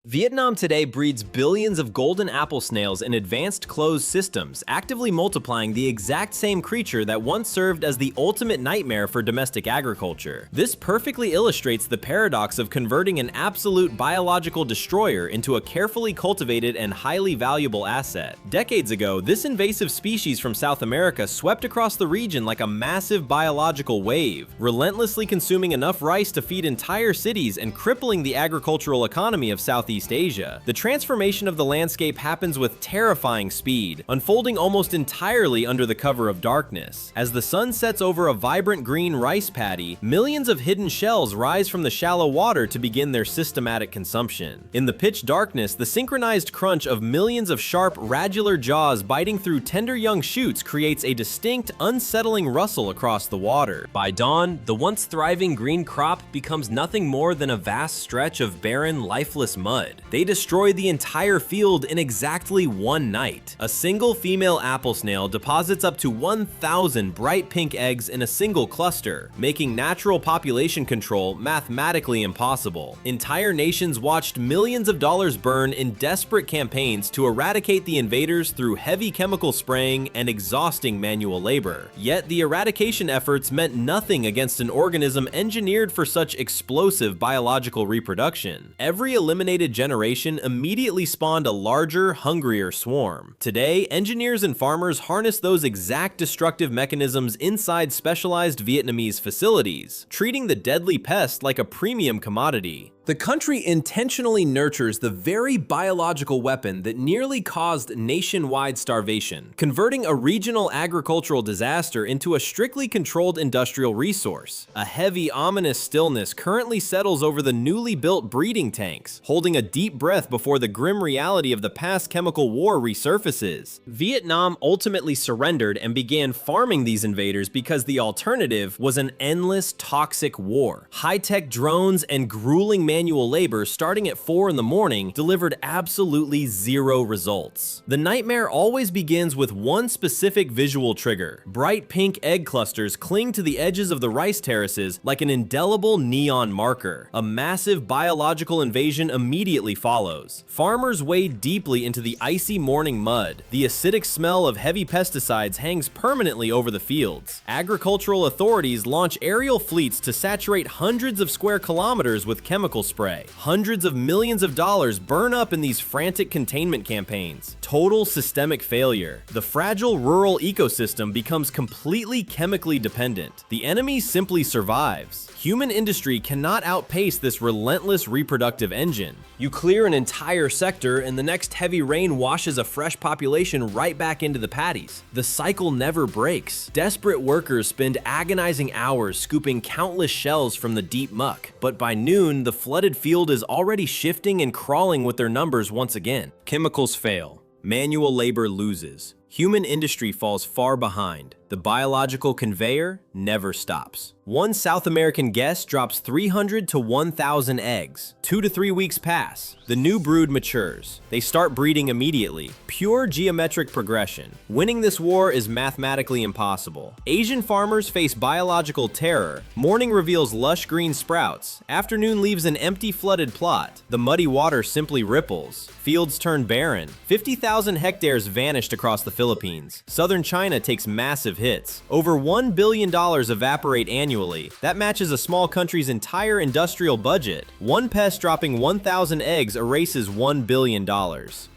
Vietnam today breeds billions of golden apple snails in advanced closed systems, actively multiplying the exact same creature that once served as the ultimate nightmare for domestic agriculture. This perfectly illustrates the paradox of converting an absolute biological destroyer into a carefully cultivated and highly valuable asset. Decades ago, this invasive species from South America swept across the region like a massive biological wave, relentlessly consuming enough rice to feed entire cities and crippling the agricultural economy of Southeast Asia. The transformation of the landscape happens with terrifying speed, unfolding almost entirely under the cover of darkness. As the sun sets over a vibrant green rice paddy, millions of hidden shells rise from the shallow water to begin their systematic consumption. In the pitch darkness, the synchronized crunch of millions of sharp, radular jaws biting through tender young shoots creates a distinct, unsettling rustle across the water. By dawn, the once thriving green crop becomes nothing more than a vast stretch of barren, lifeless mud. They destroy the entire field in exactly one night. A single female apple snail deposits up to 1,000 bright pink eggs in a single cluster, making natural population control mathematically impossible. Entire nations watched millions of dollars burn in desperate campaigns to eradicate the invaders through heavy chemical spraying and exhausting manual labor. Yet the eradication efforts meant nothing against an organism engineered for such explosive biological reproduction. Every eliminated generation immediately spawned a larger, hungrier swarm. Today, engineers and farmers harness those exact destructive mechanisms inside specialized Vietnamese facilities, treating the deadly pest like a premium commodity. The country intentionally nurtures the very biological weapon that nearly caused nationwide starvation, converting a regional agricultural disaster into a strictly controlled industrial resource. A heavy, ominous stillness currently settles over the newly built breeding tanks, holding a deep breath before the grim reality of the past chemical war resurfaces. Vietnam ultimately surrendered and began farming these invaders because the alternative was an endless, toxic war. High-tech drones and grueling manual labor starting at 4 in the morning delivered absolutely zero results. The nightmare always begins with one specific visual trigger. Bright pink egg clusters cling to the edges of the rice terraces like an indelible neon marker. A massive biological invasion immediately follows. Farmers wade deeply into the icy morning mud. The acidic smell of heavy pesticides hangs permanently over the fields. Agricultural authorities launch aerial fleets to saturate hundreds of square kilometers with chemical spray. Hundreds of millions of dollars burn up in these frantic containment campaigns. Total systemic failure. The fragile rural ecosystem becomes completely chemically dependent. The enemy simply survives. Human industry cannot outpace this relentless reproductive engine. You clear an entire sector and the next heavy rain washes a fresh population right back into the paddies. The cycle never breaks. Desperate workers spend agonizing hours scooping countless shells from the deep muck. But by noon, the flooded field is already shifting and crawling with their numbers once again. Chemicals fail. Manual labor loses. Human industry falls far behind. The biological conveyor never stops. One South American guest drops 300 to 1,000 eggs. 2 to 3 weeks pass. The new brood matures. They start breeding immediately. Pure geometric progression. Winning this war is mathematically impossible. Asian farmers face biological terror. Morning reveals lush green sprouts. Afternoon leaves an empty flooded plot. The muddy water simply ripples. Fields turn barren. 50,000 hectares vanished across the Philippines. Southern China takes massive hits. Over $1 billion evaporate annually. That matches a small country's entire industrial budget. One pest dropping 1,000 eggs erases $1 billion.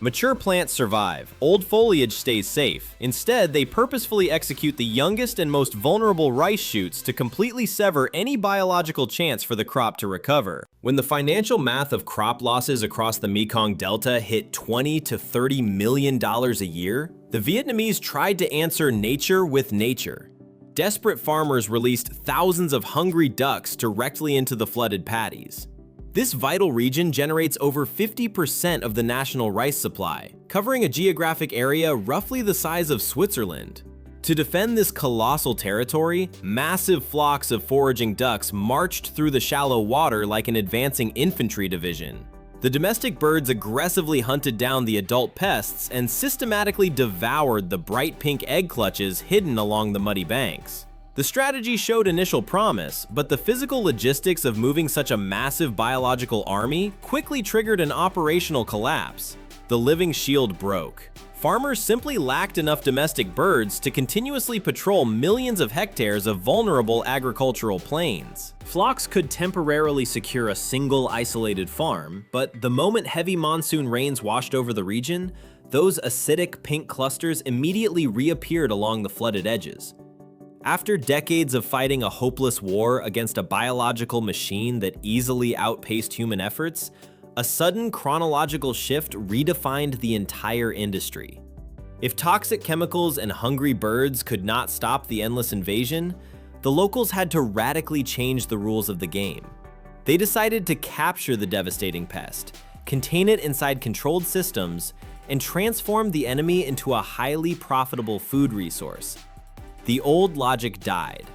Mature plants survive. Old foliage stays safe. Instead, they purposefully execute the youngest and most vulnerable rice shoots to completely sever any biological chance for the crop to recover. When the financial math of crop losses across the Mekong Delta hit $20 to $30 million a year, the Vietnamese tried to answer nature with nature. Desperate farmers released thousands of hungry ducks directly into the flooded paddies. This vital region generates over 50% of the national rice supply, covering a geographic area roughly the size of Switzerland. To defend this colossal territory, massive flocks of foraging ducks marched through the shallow water like an advancing infantry division. The domestic birds aggressively hunted down the adult pests and systematically devoured the bright pink egg clutches hidden along the muddy banks. The strategy showed initial promise, but the physical logistics of moving such a massive biological army quickly triggered an operational collapse. The living shield broke. Farmers simply lacked enough domestic birds to continuously patrol millions of hectares of vulnerable agricultural plains. Flocks could temporarily secure a single isolated farm, but the moment heavy monsoon rains washed over the region, those acidic pink clusters immediately reappeared along the flooded edges. After decades of fighting a hopeless war against a biological machine that easily outpaced human efforts, a sudden chronological shift redefined the entire industry. If toxic chemicals and hungry birds could not stop the endless invasion, the locals had to radically change the rules of the game. They decided to capture the devastating pest, contain it inside controlled systems, and transform the enemy into a highly profitable food resource. The old logic died.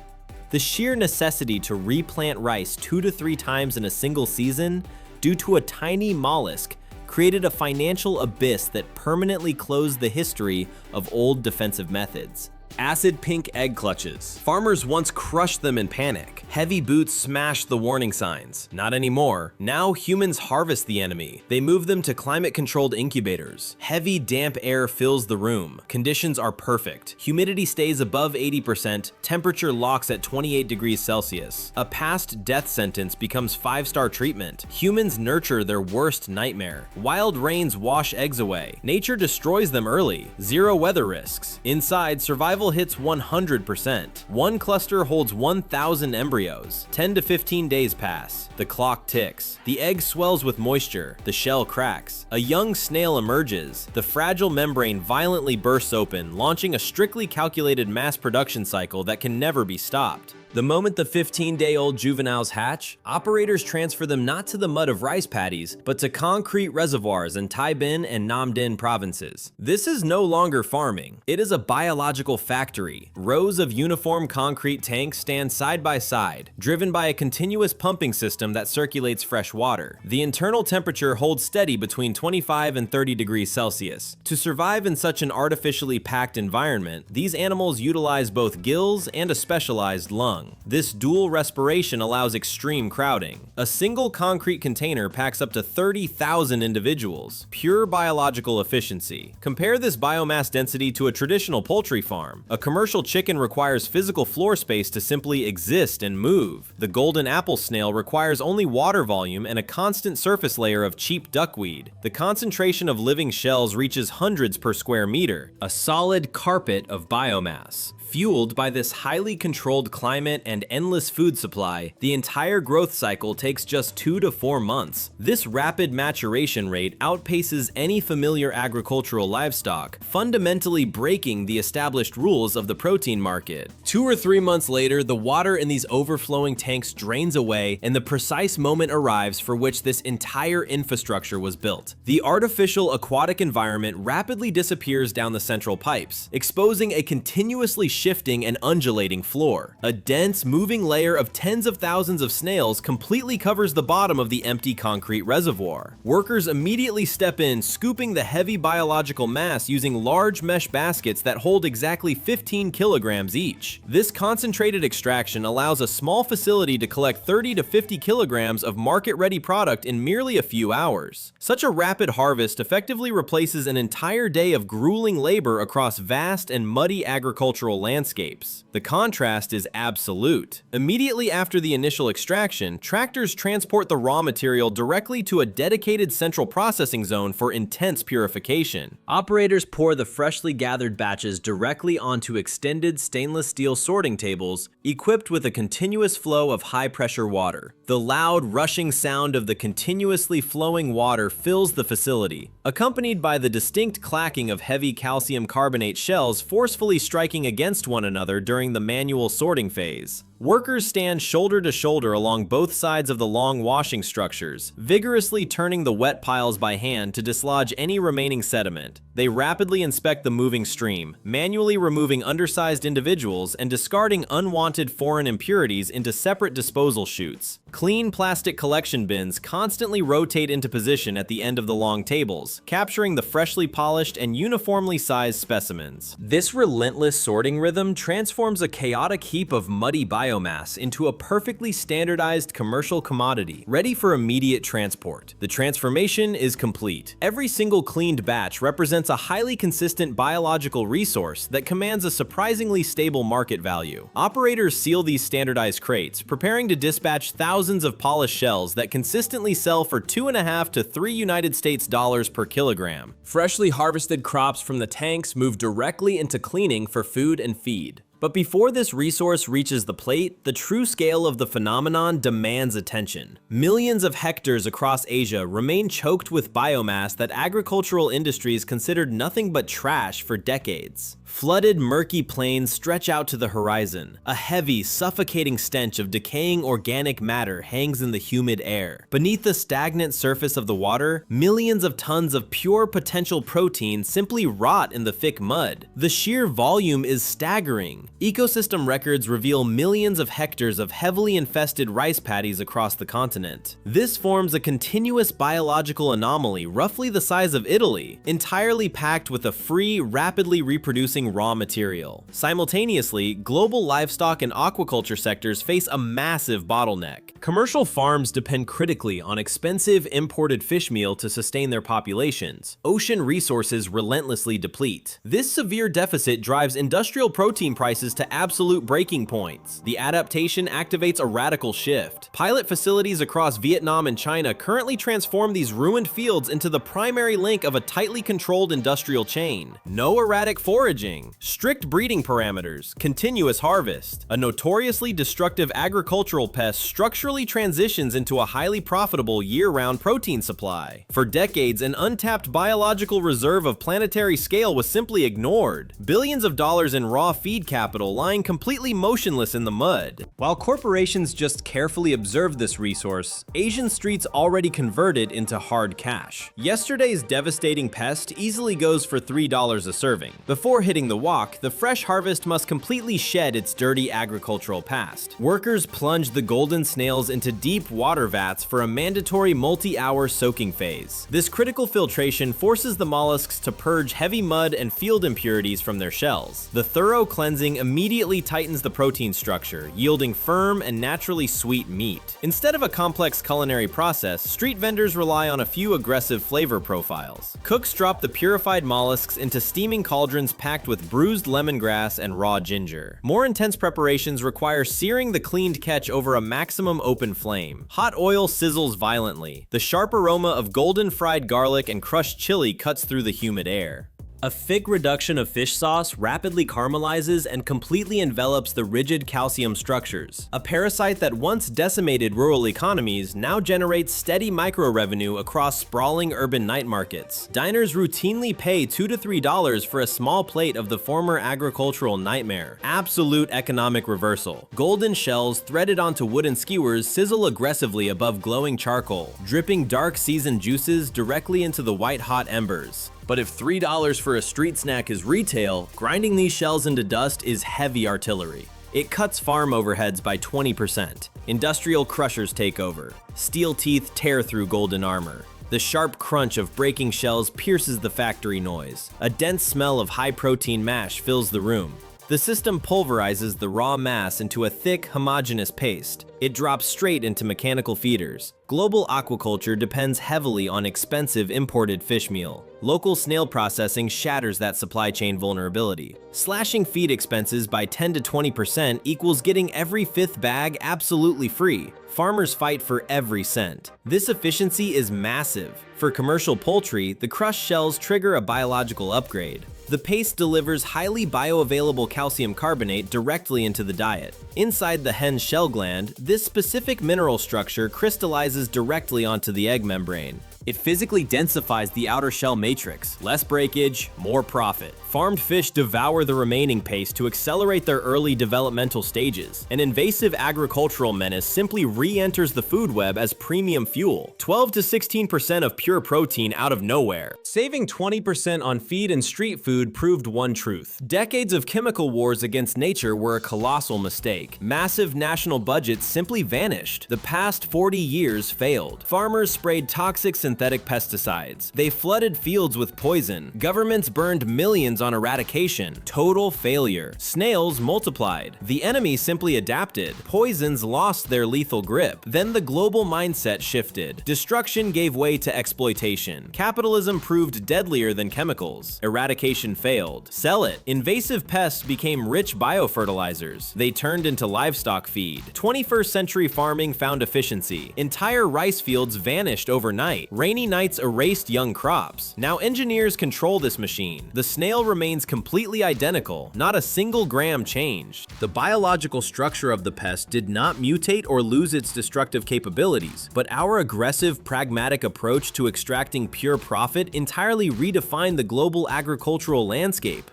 The sheer necessity to replant rice 2 to 3 times in a single season due to a tiny mollusk created a financial abyss that permanently closed the history of old defensive methods. Acid pink egg clutches. Farmers once crushed them in panic. Heavy boots smashed the warning signs. Not anymore. Now humans harvest the enemy. They move them to climate-controlled incubators. Heavy, damp air fills the room. Conditions are perfect. Humidity stays above 80%. Temperature locks at 28 degrees Celsius. A past death sentence becomes 5-star treatment. Humans nurture their worst nightmare. Wild rains wash eggs away. Nature destroys them early. Zero weather risks. Inside, survival hits 100%. One cluster holds 1,000 embryos. 10 to 15 days pass. The clock ticks. The egg swells with moisture. The shell cracks. A young snail emerges. The fragile membrane violently bursts open, launching a strictly calculated mass production cycle that can never be stopped. The moment the 15-day-old juveniles hatch, operators transfer them not to the mud of rice paddies, but to concrete reservoirs in Tai Bin and Nam Dinh provinces. This is no longer farming. It is a biological factory. Rows of uniform concrete tanks stand side by side, driven by a continuous pumping system that circulates fresh water. The internal temperature holds steady between 25 and 30 degrees Celsius. To survive in such an artificially packed environment, these animals utilize both gills and a specialized lung. This dual respiration allows extreme crowding. A single concrete container packs up to 30,000 individuals. Pure biological efficiency. Compare this biomass density to a traditional poultry farm. A commercial chicken requires physical floor space to simply exist and move. The golden apple snail requires only water volume and a constant surface layer of cheap duckweed. The concentration of living shells reaches hundreds per square meter. A solid carpet of biomass. Fueled by this highly controlled climate and endless food supply, the entire growth cycle takes just 2 to 4 months. This rapid maturation rate outpaces any familiar agricultural livestock, fundamentally breaking the established rules of the protein market. 2 or 3 months later, the water in these overflowing tanks drains away, and the precise moment arrives for which this entire infrastructure was built. The artificial aquatic environment rapidly disappears down the central pipes, exposing a continuously shifting and undulating floor. A dense, moving layer of tens of thousands of snails completely covers the bottom of the empty concrete reservoir. Workers immediately step in, scooping the heavy biological mass using large mesh baskets that hold exactly 15 kilograms each. This concentrated extraction allows a small facility to collect 30 to 50 kilograms of market-ready product in merely a few hours. Such a rapid harvest effectively replaces an entire day of grueling labor across vast and muddy agricultural landscapes. The contrast is absolute. Immediately after the initial extraction, tractors transport the raw material directly to a dedicated central processing zone for intense purification. Operators pour the freshly gathered batches directly onto extended stainless steel sorting tables, equipped with a continuous flow of high-pressure water. The loud, rushing sound of the continuously flowing water fills the facility, accompanied by the distinct clacking of heavy calcium carbonate shells forcefully striking against one another during the manual sorting phase. Workers stand shoulder to shoulder along both sides of the long washing structures, vigorously turning the wet piles by hand to dislodge any remaining sediment. They rapidly inspect the moving stream, manually removing undersized individuals and discarding unwanted foreign impurities into separate disposal chutes. Clean plastic collection bins constantly rotate into position at the end of the long tables, capturing the freshly polished and uniformly sized specimens. This relentless sorting rhythm transforms a chaotic heap of muddy biomass into a perfectly standardized commercial commodity, ready for immediate transport. The transformation is complete. Every single cleaned batch represents a highly consistent biological resource that commands a surprisingly stable market value. Operators seal these standardized crates, preparing to dispatch thousands of polished shells that consistently sell for $2.5 to $3 United States dollars per kilogram. Freshly harvested crops from the tanks move directly into cleaning for food and feed. But before this resource reaches the plate, the true scale of the phenomenon demands attention. Millions of hectares across Asia remain choked with biomass that agricultural industries considered nothing but trash for decades. Flooded, murky plains stretch out to the horizon. A heavy, suffocating stench of decaying organic matter hangs in the humid air. Beneath the stagnant surface of the water, millions of tons of pure potential protein simply rot in the thick mud. The sheer volume is staggering. Ecosystem records reveal millions of hectares of heavily infested rice paddies across the continent. This forms a continuous biological anomaly roughly the size of Italy, entirely packed with a free, rapidly reproducing raw material. Simultaneously, global livestock and aquaculture sectors face a massive bottleneck. Commercial farms depend critically on expensive imported fish meal to sustain their populations. Ocean resources relentlessly deplete. This severe deficit drives industrial protein prices to absolute breaking points. The adaptation activates a radical shift. Pilot facilities across Vietnam and China currently transform these ruined fields into the primary link of a tightly controlled industrial chain. No erratic foraging, strict breeding parameters, continuous harvest. A notoriously destructive agricultural pest structurally transitions into a highly profitable year-round protein supply. For decades, an untapped biological reserve of planetary scale was simply ignored. Billions of dollars in raw feed capital lying completely motionless in the mud. While corporations just carefully observed this resource, Asian streets already converted into hard cash. Yesterday's devastating pest easily goes for $3 a serving. Before hitting the wok, the fresh harvest must completely shed its dirty agricultural past. Workers plunge the golden snails into deep water vats for a mandatory multi-hour soaking phase. This critical filtration forces the mollusks to purge heavy mud and field impurities from their shells. The thorough cleansing immediately tightens the protein structure, yielding firm and naturally sweet meat. Instead of a complex culinary process, street vendors rely on a few aggressive flavor profiles. Cooks drop the purified mollusks into steaming cauldrons packed with bruised lemongrass and raw ginger. More intense preparations require searing the cleaned catch over a maximum open flame. Hot oil sizzles violently. The sharp aroma of golden fried garlic and crushed chili cuts through the humid air. A thick reduction of fish sauce rapidly caramelizes and completely envelops the rigid calcium structures. A parasite that once decimated rural economies now generates steady micro-revenue across sprawling urban night markets. Diners routinely pay $2 to $3 for a small plate of the former agricultural nightmare. Absolute economic reversal. Golden shells threaded onto wooden skewers sizzle aggressively above glowing charcoal, dripping dark seasoned juices directly into the white-hot embers. But if $3 for a street snack is retail, grinding these shells into dust is heavy artillery. It cuts farm overheads by 20%. Industrial crushers take over. Steel teeth tear through golden armor. The sharp crunch of breaking shells pierces the factory noise. A dense smell of high-protein mash fills the room. The system pulverizes the raw mass into a thick, homogeneous paste. It drops straight into mechanical feeders. Global aquaculture depends heavily on expensive imported fish meal. Local snail processing shatters that supply chain vulnerability. Slashing feed expenses by 10 to 20% equals getting every fifth bag absolutely free. Farmers fight for every cent. This efficiency is massive. For commercial poultry, the crushed shells trigger a biological upgrade. The paste delivers highly bioavailable calcium carbonate directly into the diet. Inside the hen's shell gland, this specific mineral structure crystallizes directly onto the egg membrane. It physically densifies the outer shell matrix. Less breakage, more profit. Farmed fish devour the remaining paste to accelerate their early developmental stages. An invasive agricultural menace simply re-enters the food web as premium fuel. 12 to 16% of pure protein out of nowhere. Saving 20% on feed and street food proved one truth. Decades of chemical wars against nature were a colossal mistake. Massive national budgets simply vanished. The past 40 years failed. Farmers sprayed toxic synthetic pesticides. They flooded fields with poison. Governments burned millions on eradication. Total failure. Snails multiplied. The enemy simply adapted. Poisons lost their lethal grip. Then the global mindset shifted. Destruction gave way to exploitation. Capitalism proved deadlier than chemicals. Eradication failed. Sell it. Invasive pests became rich biofertilizers. They turned into livestock feed. 21st century farming found efficiency. Entire rice fields vanished overnight. Rainy nights erased young crops. Now engineers control this machine. The snail remains completely identical. Not a single gram changed. The biological structure of the pest did not mutate or lose its destructive capabilities, but our aggressive, pragmatic approach to extracting pure profit entirely redefined the global agricultural landscape.